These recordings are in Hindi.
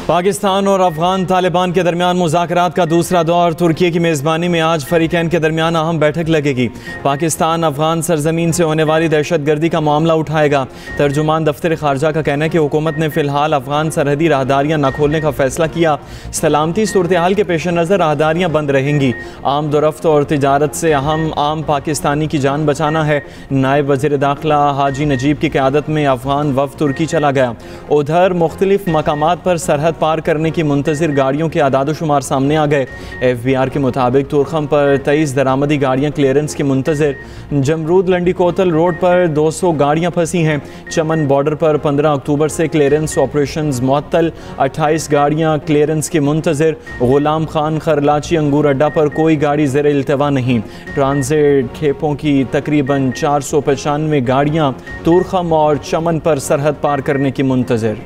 पाकिस्तान और अफगान तालिबान के दरमियान मुज़ाकरात का दूसरा दौर तुर्की की मेज़बानी में आज फरीकैन के दरमियान अहम बैठक लगेगी। पाकिस्तान अफगान सरजमीन से होने वाली दहशतगर्दी का मामला उठाएगा। तर्जुमान दफ्तर खारजा का कहना है कि हुकूमत ने फ़िलहाल अफगान सरहदी राहदारियाँ न खोलने का फ़ैसला किया। सलामती सूरत हाल के पेश नज़र राहदारियाँ बंद रहेंगी। आम दुरफ्त और तिजारत से अहम आम पाकिस्तानी की जान बचाना है। नायब वज़ीर दाखिला हाजी नजीब की क़यादत में अफगान वफ़द तुर्की चला गया। उधर मुख्तलिफ मकामात पर सरहद पार करने की मुंतज़िर गाड़ियों के आदाद शुमार सामने आ गए। FBR के मुताबिक तुरखम पर 23 दरामदी गाड़ियाँ क्लियरेंस की मुंतज़िर। जमरूद लंडी कोतल रोड पर 200 गाड़ियाँ फंसी हैं। चमन बॉर्डर पर 15 अक्टूबर से क्लियरेंस ऑपरेशन मुअत्तल, 28 गाड़ियाँ क्लियरेंस की मुंतज़िर। गुलाम खान खरलाची अंगूर अड्डा पर कोई गाड़ी ज़ेर इल्तवा नहीं। ट्रांजिट खेपों की तकरीबन 495 गाड़ियाँ तुरखम और चमन पर सरहद पार करने की मुंतज़िर।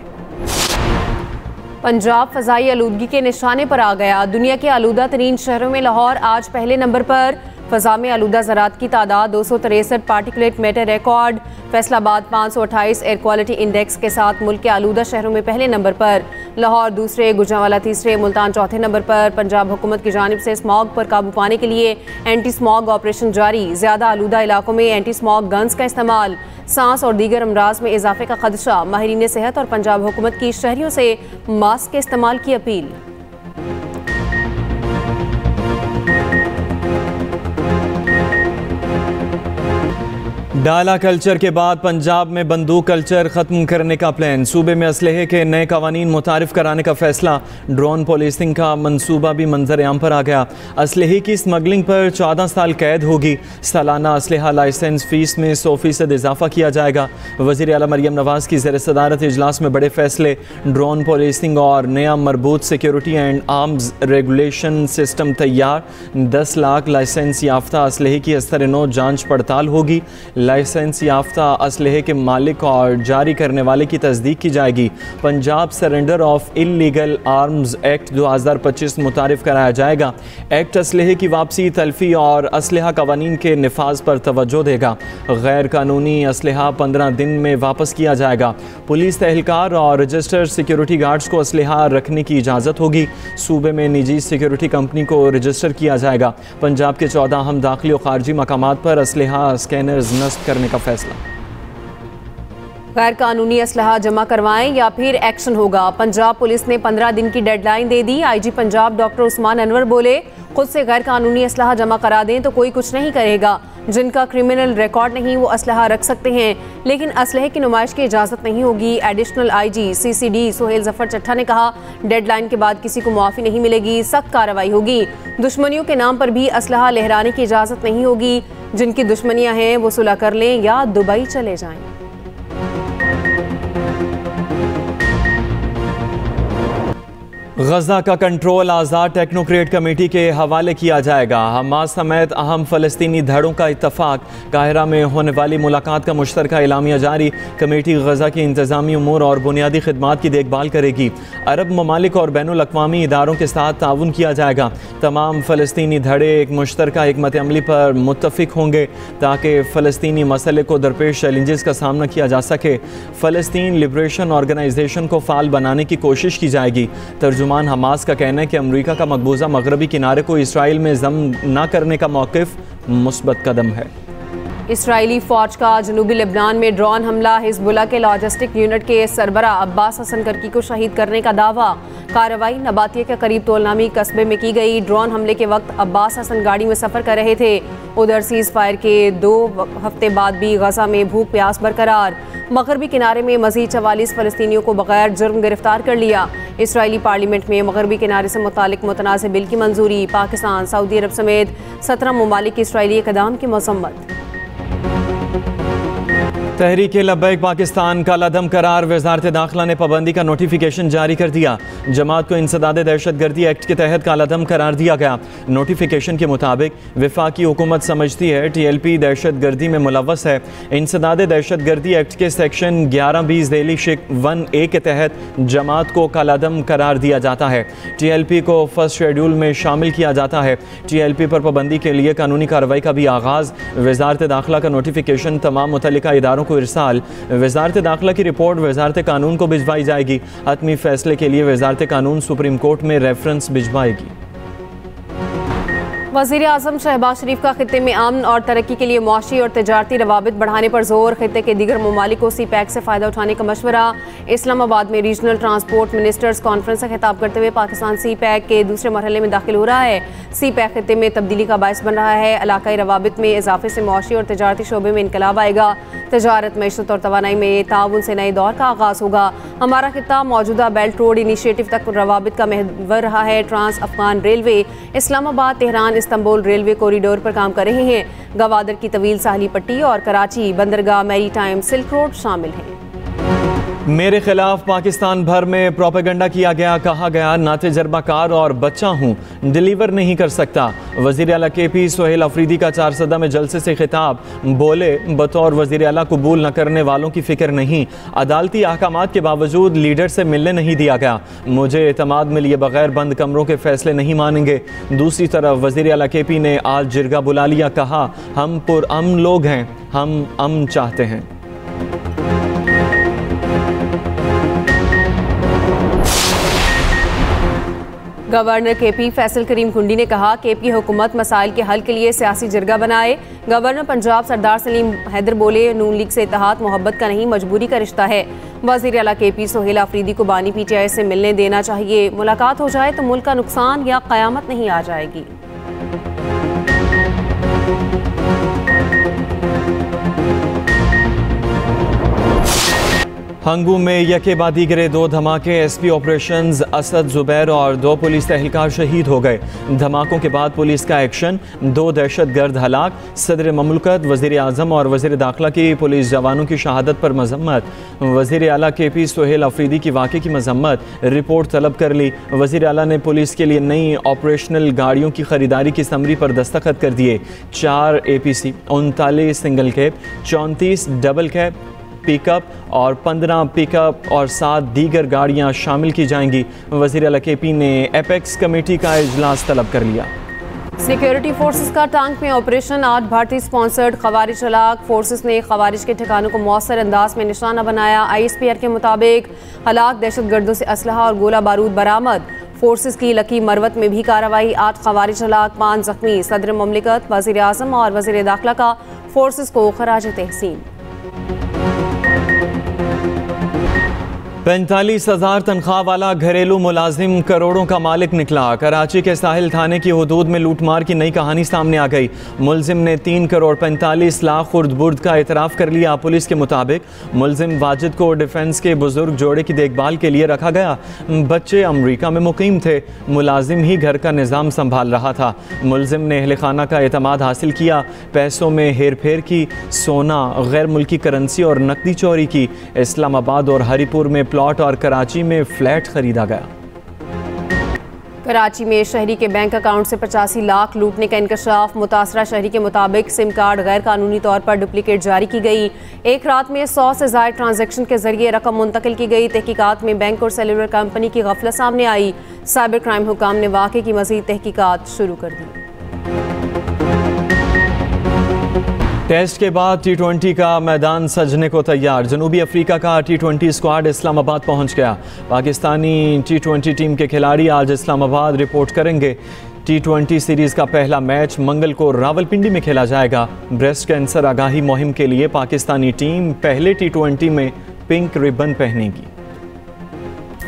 पंजाब फ़ज़ाई आलूदगी के निशाने पर आ गया। दुनिया के आलूदा तरीन शहरों में लाहौर आज पहले नंबर पर। फ़ज़ा में आलूदा ज़रात की तादाद 263, particulate matter record. Faisalabad 528 air quality index के साथ मुल्क के आलूदा शहरों में पहले नंबर पर। लाहौर दूसरे, गुजरांवाला तीसरे, मुल्तान चौथे नंबर पर। पंजाब हुकूमत की जानिब से स्मॉग पर काबू पाने के लिए एंटी स्मॉग ऑपरेशन जारी। ज़्यादा आलूदा इलाकों में एंटी स्मॉग गन्स का इस्तेमाल। सांस और दीगर अमराज में इजाफे का खदशा। माहिरीन सेहत और पंजाब हुकूमत की शहरियों से मास्क के इस्तेमाल की अपील। डाला कल्चर के बाद पंजाब में बंदूक कल्चर ख़त्म करने का प्लान। सूबे में असलहे के नए कवानीन मुतारिफ कराने का फैसला। ड्रोन पुलिसिंग का मंसूबा भी मंजर आम पर आ गया। असलहे की स्मगलिंग पर 14 साल कैद होगी। सालाना असलहा लाइसेंस फ़ीस में 100% इजाफा किया जाएगा। वज़ीर आला मरियम नवाज़ की ज़ेर सदारत इजलास में बड़े फैसले। ड्रोन पुलिसिंग और नया मरबूत security and arms regulation system तैयार। 10 लाख लाइसेंस याफ्ता असलहे की अस्तर-ए-नौ जाँच पड़ताल होगी। लाइसेंस याफ्ता असलहे के मालिक और जारी करने वाले की तस्दीक की जाएगी। Punjab surrender of illegal arms act 2025 मुतारिफ कराया जाएगा। एक्ट असलहे की वापसी, तल्फी और असलहा कवानीन के निफाज पर तवज्जो देगा। गैर कानूनी असलहा 15 दिन में वापस किया जाएगा। पुलिस एहलकार और रजिस्टर्ड सिक्योरिटी गार्ड्स को असलहा रखने की इजाज़त होगी। सूबे में निजी सिक्योरिटी कंपनी को रजिस्टर किया जाएगा। पंजाब के 14 अहम दाखिली और खारजी मकामात पर असलहा स्कैनर्स नस्ब करने का फैसला। गैर कानूनी असलहा जमा करवाएं या फिर एक्शन होगा। पंजाब पुलिस ने 15 दिन की डेडलाइन दे दी। IG पंजाब डॉक्टर उस्मान अनवर बोले, खुद से गैर कानूनी असलहा जमा करा दें तो कोई कुछ नहीं करेगा। जिनका क्रिमिनल रिकॉर्ड नहीं वो असलहा रख सकते हैं, लेकिन असलहे की नुमाइश की इजाज़त नहीं होगी। Additional IG CCD Suhail Zafar Chatta ने कहा, डेडलाइन के बाद किसी को मुआफ़ी नहीं मिलेगी, सख्त कार्रवाई होगी। दुश्मनियों के नाम पर भी असलहा लहराने की इजाज़त नहीं होगी। जिनकी दुश्मनियाँ हैं वो सुलह कर लें या दुबई चले जाएं। गजा का कंट्रोल आज़ाद टेक्नोक्रेट कमेटी के हवाले किया जाएगा। हमास समेत अहम फ़लस्तीनी धड़ों का इत्तफाक। काहिरा में होने वाली मुलाकात का मुश्तरका एलामिया जारी। कमेटी गजा की इंतज़ामी उमूर और बुनियादी खिदमात की देखभाल करेगी। अरब ममालिक और बैनुल अक़वामी इदारों के साथ ताउन किया जाएगा। तमाम फ़लस्तीनी धड़े एक मुश्तरका हिकमत अमली पर मुत्तफ़िक होंगे ताकि फ़लस्तीनी मसले को दरपेश चैलेंजेस का सामना किया जा सके। फ़लस्तीन लिबरेशन ऑर्गेनाइजेशन को फ़ाल बनाने की कोशिश की जाएगी। तर्जुमान हमास का कहना है कि अमरीका का मकबूजा मगरबी किनारे को इसराइल में जम न करने का मौक़िफ़ मुस्बत कदम है। इसराइली फ़ौज का जनूबी लेबनान में ड्रोन हमला। हिज़्बुल्लाह के लॉजिस्टिक यूनिट के सरबरा अब्बास हसन करकी को शहीद करने का दावा। कार्रवाई नबातिया के करीब तोलनामी कस्बे में की गई। ड्रोन हमले के वक्त अब्बास हसन गाड़ी में सफ़र कर रहे थे। उधर सीज़ फायर के 2 हफ्ते बाद भी गजा में भूख प्यास बरकरार। मगरबी किनारे में मज़ीद 44 फ़लस्तीनियों को बगैर जुर्म गिरफ्तार कर लिया। इसराइली पार्लियामेंट में मगरबी किनारे से मुतालिक मुतनाज़ बिल की मंजूरी। पाकिस्तान, सऊदी अरब समेत 17 ममालिक की इसराइली इक़दाम की मज़म्मत। तहरीक लब्बैक पाकिस्तान का लदम करार। वज़ारत दाखिला ने पाबंदी का नोटिफिकेशन जारी कर दिया। जमात को इंसदाद दहशतगर्दी एक्ट के तहत कालादम करार दिया गया। नोटिफिकेशन के मुताबिक वफाकी हुकूमत समझती है TLP दहशतगर्दी में मुलव्वस है। इंसदाद दहशतगर्दी एक्ट के सेक्शन 11-20 ज़ेली शिक 1A के तहत जमात को कालादम करार दिया जाता है। TLP को फर्स्ट शेड्यूल में शामिल किया जाता है। TLP पर पाबंदी के लिए कानूनी कार्रवाई का भी आगाज़। वज़ारत दाखिला का नोटिफिकेशन तमाम मुतल्लिका इदारों को इरसाल। वजारत दाखिला की रिपोर्ट वजारत कानून को भिजवाई जाएगी। हतमी फैसले के लिए वजारत कानून सुप्रीम कोर्ट में रेफरेंस भिजवाएगी। वज़ीर आज़म शहबाज शरीफ का खित्ते में अमन और तरक्की के लिए मुआशी और तजारती रवाबित बढ़ाने पर जोर। खित्ते के दीगर ममालिक को सी पैक से फ़ायदा उठाने का मशवरा। इस्लामाबाद में रीजनल ट्रांसपोर्ट मिनिस्टर्स कॉन्फ्रेंस से खिताब करते हुए पाकिस्तान सी पैक के दूसरे मरहले में दाखिल हो रहा है। सी पैक खित्ते में तब्दीली का बायस बन रहा है। इलाकाई रवाबित में इजाफे से मुआशी और तजारती शोबे में इनकलाब आएगा। तजारत, मईशत और तवानाई में ताउन से नए दौर का आगाज़ होगा। हमारा खित्ता मौजूदा बेल्ट रोड इनिशिएटिव तक रवाबित का महवर रहा है। Trans Afghan railway Islamabad, Tehran, Istanbul railway corridor पर काम कर रहे हैं। गवादर की तवील साहली पट्टी और कराची बंदरगाह मैरी टाइम सिल्क रोड शामिल हैं। मेरे खिलाफ पाकिस्तान भर में प्रोपेगेंडा किया गया। कहा गया ना तजर्बाकार और बच्चा हूँ, डिलीवर नहीं कर सकता। वज़ीर आला KP सोहेल अफरीदी का चारसदा में जलसे से खिताब। बोले बतौर वज़ीर आला कबूल न करने वालों की फिक्र नहीं। अदालती अहकामात के बावजूद लीडर से मिलने नहीं दिया गया। मुझे एतमाद में लिए बगैर बंद कमरों के फैसले नहीं मानेंगे। दूसरी तरफ वज़ीर आला KP ने आज जिरगा बुला लिया। कहा हम पुरअमन लोग हैं, हम अमन चाहते हैं। गवर्नर KP फैसल करीम कुंडी ने कहा KP हुकूमत मसाइल के हल के लिए सियासी जिरगा बनाए। गवर्नर पंजाब सरदार सलीम हैदर बोले नून लीग से इत्तेहाद मोहब्बत का नहीं मजबूरी का रिश्ता है। वज़ीर आला KP सोहेल अफरीदी को बानी PTI से मिलने देना चाहिए। मुलाकात हो जाए तो मुल्क का नुकसान या क़यामत नहीं आ जाएगी। हंगू में यके बाद दीगरे 2 धमाके। SP ऑपरेशंस असद जुबैर और 2 पुलिस एहलकार शहीद हो गए। धमाकों के बाद पुलिस का एक्शन, 2 दहशतगर्द हलाक। सदर ममलकत, वज़ीर आज़म और वज़ीर दाखिला की पुलिस जवानों की शहादत पर मजम्मत। वज़ीर आला KP सोहेल अफरीदी की वाक़े की मजम्मत। रिपोर्ट तलब कर ली। वज़ीर आला ने पुलिस के लिए नई ऑपरेशनल गाड़ियों की खरीदारी की समरी पर दस्तखत कर दिए। 4 APC, 39 single cab, 34 double cab pickup और 15 पिकअप और 7 दीगर गाड़ियां शामिल की जाएंगी। वज़ीर आला KP ने एपेक्स कमेटी का इजलास तलब कर लिया। सिक्योरिटी फोर्सेस का टांग में ऑपरेशन। 8 भारतीय स्पॉन्सर्ड खवारिज हलाक। फोर्सेस ने खवारिज के ठिकानों को मौसर अंदाज में निशाना बनाया। ISPR के मुताबिक हलाक दहशतगर्दों से असलहा और गोला बारूद बरामद। फोर्सेस की लकी मरवत में भी कार्रवाई। 8 खवारिज हलाक, 5 जख्मी। सदर ममलिकत, वज़ीर आज़म और वज़ीर दाखिला का फोर्सेस को खराज तहसीन। 45,000 तनख्वाह वाला घरेलू मुलाजिम करोड़ों का मालिक निकला। कराची के साहिल थाने की हदूद में लूटमार की नई कहानी सामने आ गई। मुलजिम ने 3 करोड़ 45 लाख खुर्द बुर्द का एतराफ़ कर लिया। पुलिस के मुताबिक मुलजिम वाजिद को डिफेंस के बुजुर्ग जोड़े की देखभाल के लिए रखा गया। बच्चे अमरीका में मुकीम थे। मुलाजिम ही घर का निज़ाम संभाल रहा था। मुलजिम ने अहले खाना का एतमाद हासिल किया। पैसों में हेर फेर की, सोना, गैर मुल्की करेंसी और नकदी चोरी की। इस्लामाबाद और हरीपुर में प्लॉट और कराची में फ्लैट खरीदा गया। कराची में शहरी के बैंक अकाउंट से 85 लाख लूटने का इंकशाफ। मुतासरा शहरी के मुताबिक सिम कार्ड गैर कानूनी तौर पर डुप्लीकेट जारी की गई। एक रात में 100 से ज़ायद ट्रांजैक्शन के जरिए रकम मुंतकिल की गई। तहकीकात में बैंक और सेलुलर कंपनी की गफलत सामने आई। साइबर क्राइम हुकाम ने वाक़े की मज़ीद तहकीकात शुरू कर दी। टेस्ट के बाद T20 का मैदान सजने को तैयार। जनूबी अफ्रीका का T20 स्क्वाड इस्लामाबाद पहुंच गया। पाकिस्तानी T20 टीम के खिलाड़ी आज इस्लामाबाद रिपोर्ट करेंगे। T20 सीरीज़ का पहला मैच मंगल को रावलपिंडी में खेला जाएगा। ब्रेस्ट कैंसर आगाही मुहिम के लिए पाकिस्तानी टीम पहले T20 में पिंक रिबन पहनेगी।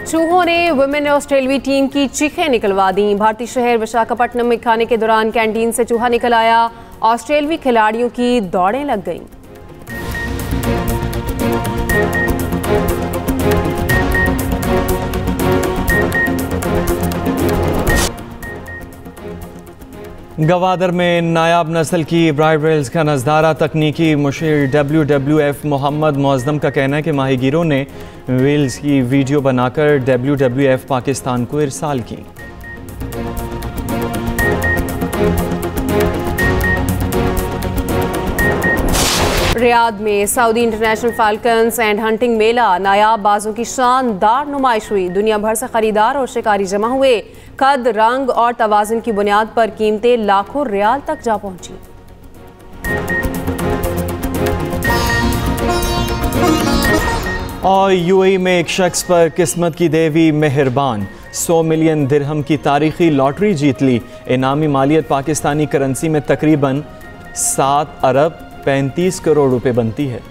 चूहों ने वुमेन ऑस्ट्रेलवी टीम की चीखें निकलवा दी। भारतीय शहर विशाखापट्टनम में खाने के दौरान कैंटीन से चूहा निकल आया। ऑस्ट्रेलवी खिलाड़ियों की दौड़ें लग गईं। गवादर में नायाब नस्ल की ब्राइड रेल्स का नज़ारा। तकनीकी मुशीर WWF मोहम्मद मुअज़्ज़म का कहना है कि माहीगीरों ने व्हील्स की वीडियो बनाकर WWF पाकिस्तान को इरसाल की। रियाद में Saudi international falcons and hunting मेला। नायाब बाजों की शानदार नुमाइश हुई। दुनिया भर से खरीदार और शिकारी जमा हुए। कद, रंग और तवाज़ुन की बुनियाद पर कीमतें लाखों रियाल तक जा पहुंची। और यूएई में एक शख्स पर किस्मत की देवी मेहरबान 100 मिलियन दिरहम की तारीखी लॉटरी जीत ली। इनामी मालियत पाकिस्तानी करेंसी में तकरीबन 7 अरब 35 करोड़ रुपए बनती है।